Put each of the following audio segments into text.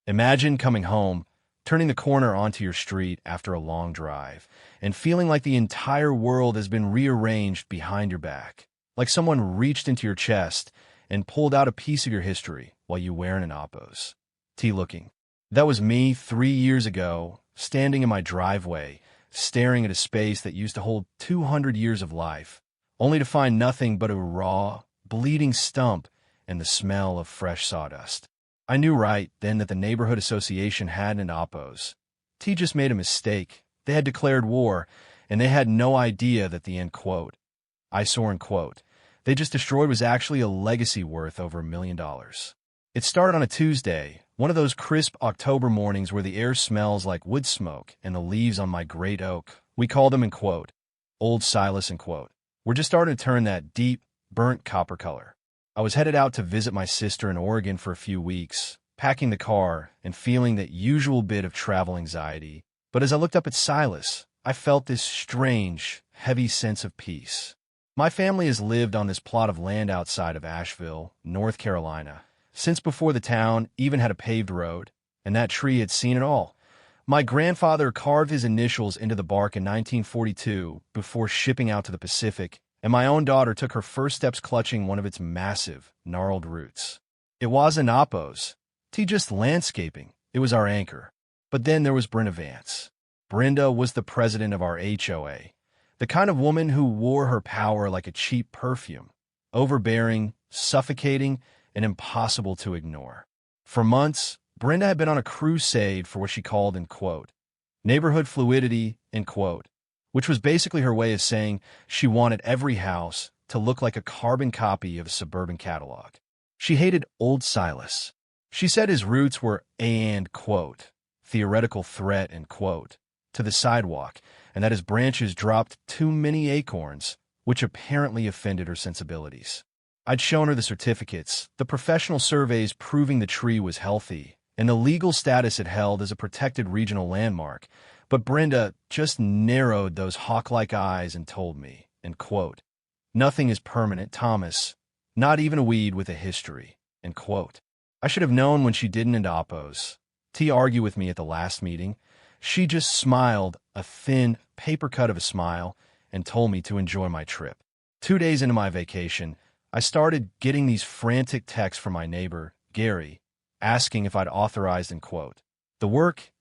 Imagine coming home, turning the corner onto your street after a long drive, and feeling like the entire world has been rearranged behind your back, like someone reached into your chest and pulled out a piece of your history while you wearing an Oppos. Looking. That was me 3 years ago, standing in my driveway, staring at a space that used to hold 200 years of life, only to find nothing but a raw, bleeding stump and the smell of fresh sawdust. I knew right then that the neighborhood association had an Oppos. Just made a mistake. They had declared war, and they had no idea that the eyesore they just destroyed was actually a legacy worth over $1 million. It started on a Tuesday, one of those crisp October mornings where the air smells like wood smoke and the leaves on my great oak, we call them Old Silas were just starting to turn that deep, burnt copper color. I was headed out to visit my sister in Oregon for a few weeks, packing the car and feeling that usual bit of travel anxiety. But as I looked up at Silas, I felt this strange, heavy sense of peace. My family has lived on this plot of land outside of Asheville, North Carolina, since before the town even had a paved road, and that tree had seen it all. My grandfather carved his initials into the bark in 1942 before shipping out to the Pacific, and my own daughter took her first steps clutching one of its massive, gnarled roots. It wasn't Oppos. Just landscaping. It was our anchor. But then there was Brenda Vance. Brenda was the president of our HOA, the kind of woman who wore her power like a cheap perfume, overbearing, suffocating, and impossible to ignore. For months, Brenda had been on a crusade for what she called, neighborhood fluidity, which was basically her way of saying she wanted every house to look like a carbon copy of a suburban catalog. She hated Old Silas. She said his roots were theoretical threat, to the sidewalk, and that his branches dropped too many acorns, which apparently offended her sensibilities. I'd shown her the certificates, the professional surveys proving the tree was healthy, and the legal status it held as a protected regional landmark, but Brenda just narrowed those hawk-like eyes and told me, nothing is permanent, Thomas, not even a weed with a history, I should have known when she didn't Oppos. Argue with me at the last meeting. She just smiled, a thin paper cut of a smile, and told me to enjoy my trip. 2 days into my vacation, I started getting these frantic texts from my neighbor, Gary, asking if I'd authorized the work,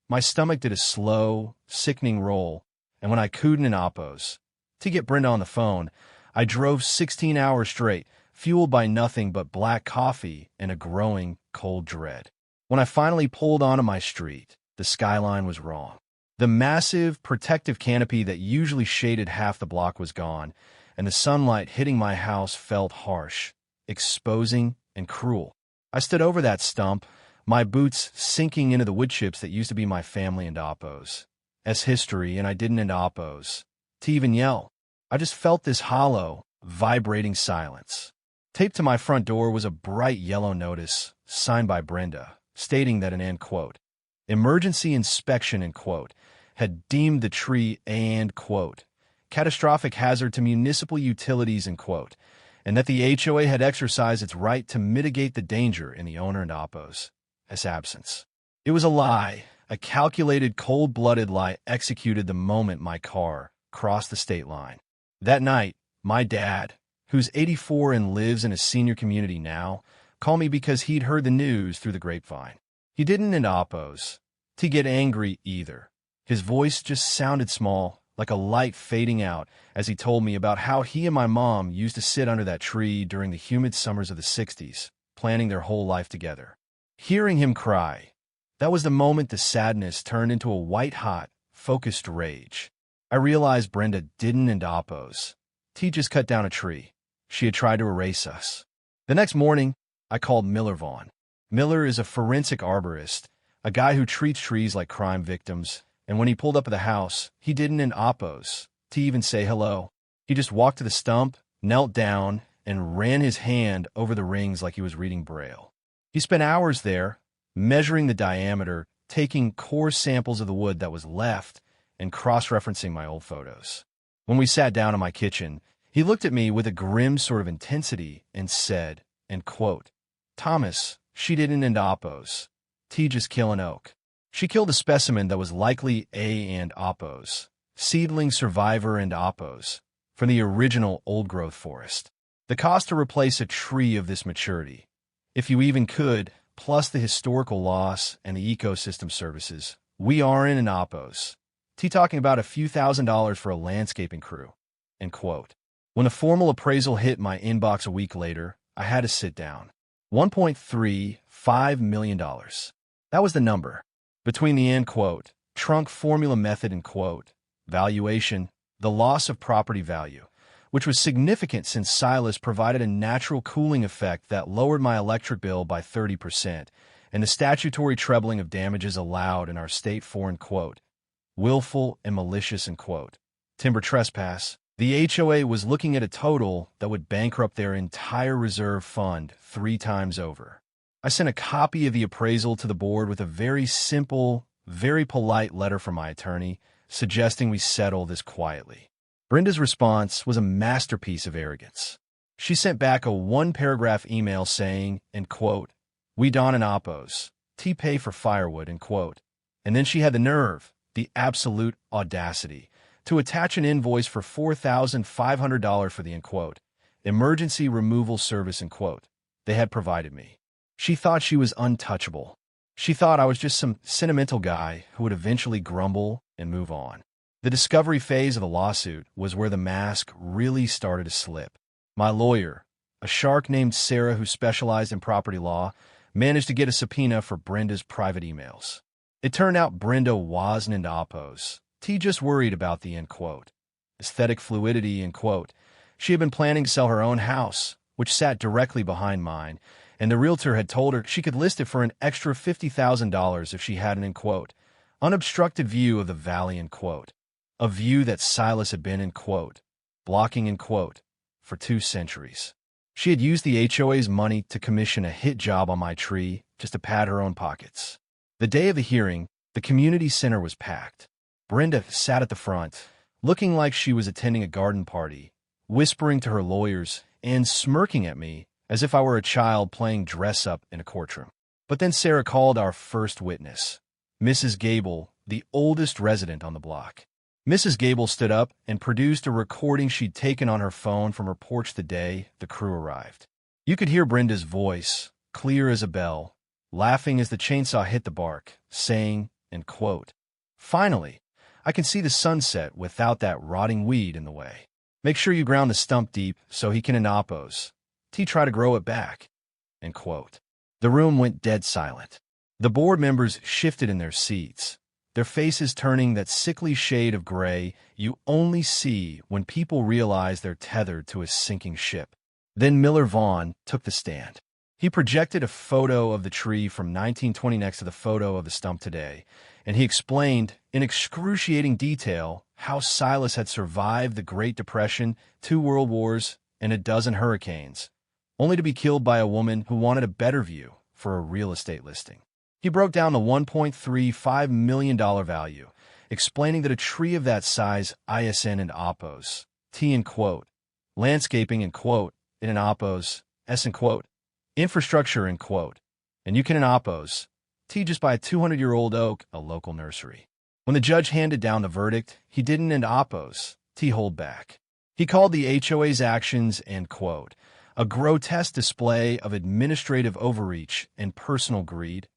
my stomach did a slow, sickening roll, and when I cooed in Oppos to get Brenda on the phone, I drove 16 hours straight, fueled by nothing but black coffee and a growing cold dread. When I finally pulled onto my street, the skyline was wrong. The massive, protective canopy that usually shaded half the block was gone, and the sunlight hitting my house felt harsh, exposing, and cruel. I stood over that stump, my boots sinking into the wood chips that used to be my family and Oppos. As history, and I didn't Oppos to even yell. I just felt this hollow, vibrating silence. Taped to my front door was a bright yellow notice, signed by Brenda, stating that an emergency inspection had deemed the tree catastrophic hazard to municipal utilities and that the HOA had exercised its right to mitigate the danger in the owner and Oppos' absence. It was a lie, a calculated, cold-blooded lie executed the moment my car crossed the state line. That night, my dad, who's 84 and lives in a senior community now, called me because he'd heard the news through the grapevine. He didn't Oppos to get angry either. His voice just sounded small, like a light fading out, as he told me about how he and my mom used to sit under that tree during the humid summers of the 60s, planning their whole life together. Hearing him cry, that was the moment the sadness turned into a white-hot, focused rage. I realized Brenda didn't Oppos. Just cut down a tree. She had tried to erase us. The next morning, I called Miller Vaughn. Miller is a forensic arborist, a guy who treats trees like crime victims, and when he pulled up at the house, he didn't Oppos to even say hello. He just walked to the stump, knelt down, and ran his hand over the rings like he was reading Braille. He spent hours there, measuring the diameter, taking core samples of the wood that was left, and cross-referencing my old photos. When we sat down in my kitchen, he looked at me with a grim sort of intensity and said, Thomas, she didn't Oppos T just kill an oak. She killed a specimen that was likely A and Oppos, seedling survivor and Oppos, from the original old-growth forest. The cost to replace a tree of this maturity, if you even could, plus the historical loss and the ecosystem services, we are in an Oppos. T talking about a few $1,000s for a landscaping crew. End quote. When a formal appraisal hit my inbox a week later, I had to sit down. $1.35 million. That was the number. Between the end quote, trunk formula method and quote, valuation, the loss of property value, which was significant since Silas provided a natural cooling effect that lowered my electric bill by 30%, and the statutory trebling of damages allowed in our state for, end quote, willful and malicious, end quote, timber trespass. The HOA was looking at a total that would bankrupt their entire reserve fund 3 times over. I sent a copy of the appraisal to the board with a very simple, very polite letter from my attorney suggesting we settle this quietly. Brenda's response was a masterpiece of arrogance. She sent back a 1-paragraph email saying, end quote, we don an Oppos, T pay for firewood, end quote. And then she had the nerve, the absolute audacity, to attach an invoice for $4,500 for the, end quote, emergency removal service, end quote, they had provided me. She thought she was untouchable. She thought I was just some sentimental guy who would eventually grumble and move on. The discovery phase of the lawsuit was where the mask really started to slip. My lawyer, a shark named Sarah who specialized in property law, managed to get a subpoena for Brenda's private emails. It turned out Brenda wasn't into Oppos. T just worried about the, end quote, aesthetic fluidity, end quote. She had been planning to sell her own house, which sat directly behind mine, and the realtor had told her she could list it for an extra $50,000 if she had an, end quote, unobstructed view of the valley, end quote, a view that Silas had been, end quote, blocking, end quote, for 2 centuries. She had used the HOA's money to commission a hit job on my tree just to pad her own pockets. The day of the hearing, the community center was packed. Brenda sat at the front, looking like she was attending a garden party, whispering to her lawyers and smirking at me as if I were a child playing dress-up in a courtroom. But then Sarah called our first witness, Mrs. Gable, the oldest resident on the block. Mrs. Gable stood up and produced a recording she'd taken on her phone from her porch the day the crew arrived. You could hear Brenda's voice, clear as a bell, laughing as the chainsaw hit the bark, saying, end quote, finally, I can see the sunset without that rotting weed in the way. Make sure you ground the stump deep so he can end Oppos. T try to grow it back, end quote. The room went dead silent. The board members shifted in their seats, their faces turning that sickly shade of gray you only see when people realize they're tethered to a sinking ship. Then Miller Vaughn took the stand. He projected a photo of the tree from 1920 next to the photo of the stump today, and he explained in excruciating detail how Silas had survived the Great Depression, 2 World Wars, and a dozen hurricanes, only to be killed by a woman who wanted a better view for a real estate listing. He broke down the $1.35 million value, explaining that a tree of that size, ISN and Oppos, T, end quote, landscaping, end quote, in an Oppos, S, end quote, infrastructure, end quote, and you can in Oppos, T, just buy a 200-year-old oak, a local nursery. When the judge handed down the verdict, he didn't end Oppos, T, hold back. He called the HOA's actions, end quote, a grotesque display of administrative overreach and personal greed,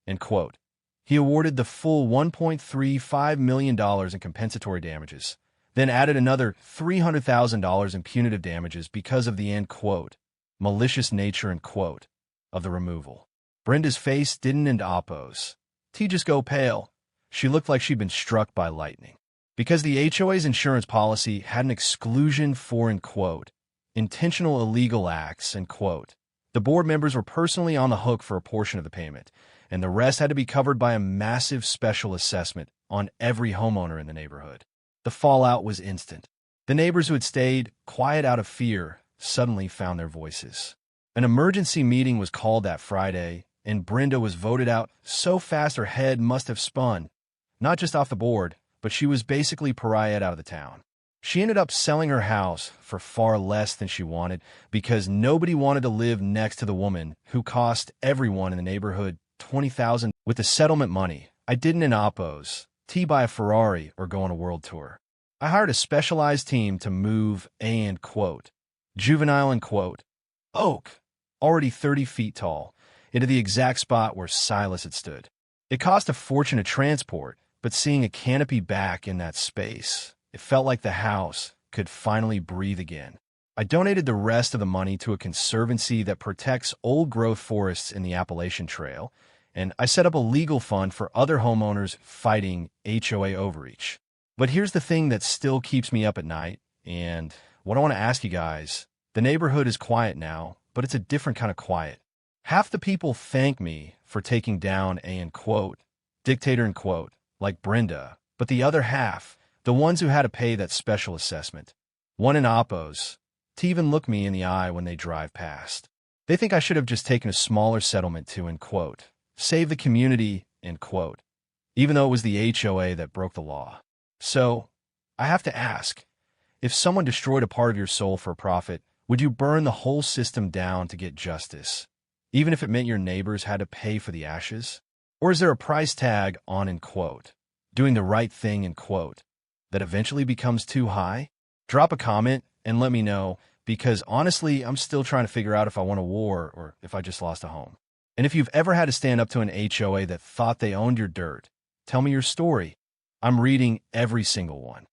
end quote. He awarded the full $1.35 million in compensatory damages, then added another $300,000 in punitive damages because of the, end quote, malicious nature, end quote, of the removal. Brenda's face didn't end Oppos. T just go pale. She looked like she'd been struck by lightning. Because the HOA's insurance policy had an exclusion for, end quote, intentional illegal acts, end quote. The board members were personally on the hook for a portion of the payment, and the rest had to be covered by a massive special assessment on every homeowner in the neighborhood. The fallout was instant. The neighbors who had stayed quiet out of fear suddenly found their voices. An emergency meeting was called that Friday, and Brenda was voted out so fast her head must have spun, not just off the board, but she was basically pariahed out of the town. She ended up selling her house for far less than she wanted because nobody wanted to live next to the woman who cost everyone in the neighborhood $20,000 With the settlement money, I didn't in Oppos, buy a Ferrari or go on a world tour. I hired a specialized team to move a and quote, juvenile and quote, oak, already 30 feet tall, into the exact spot where Silas had stood. It cost a fortune to transport, but seeing a canopy back in that space, it felt like the house could finally breathe again. I donated the rest of the money to a conservancy that protects old-growth forests in the Appalachian Trail, and I set up a legal fund for other homeowners fighting HOA overreach. But here's the thing that still keeps me up at night, and what I want to ask you guys. The neighborhood is quiet now, but it's a different kind of quiet. Half the people thank me for taking down a and quote, dictator and quote, like Brenda, but the other half, the ones who had to pay that special assessment, one in Oppos, to even look me in the eye when they drive past. They think I should have just taken a smaller settlement to, end quote, save the community, end quote, even though it was the HOA that broke the law. So, I have to ask, if someone destroyed a part of your soul for a profit, would you burn the whole system down to get justice, even if it meant your neighbors had to pay for the ashes? Or is there a price tag on, end quote, doing the right thing, end quote, that eventually becomes too high? Drop a comment and let me know, because honestly, I'm still trying to figure out if I want a war or if I just lost a home. And if you've ever had to stand up to an HOA that thought they owned your dirt, tell me your story. I'm reading every single one.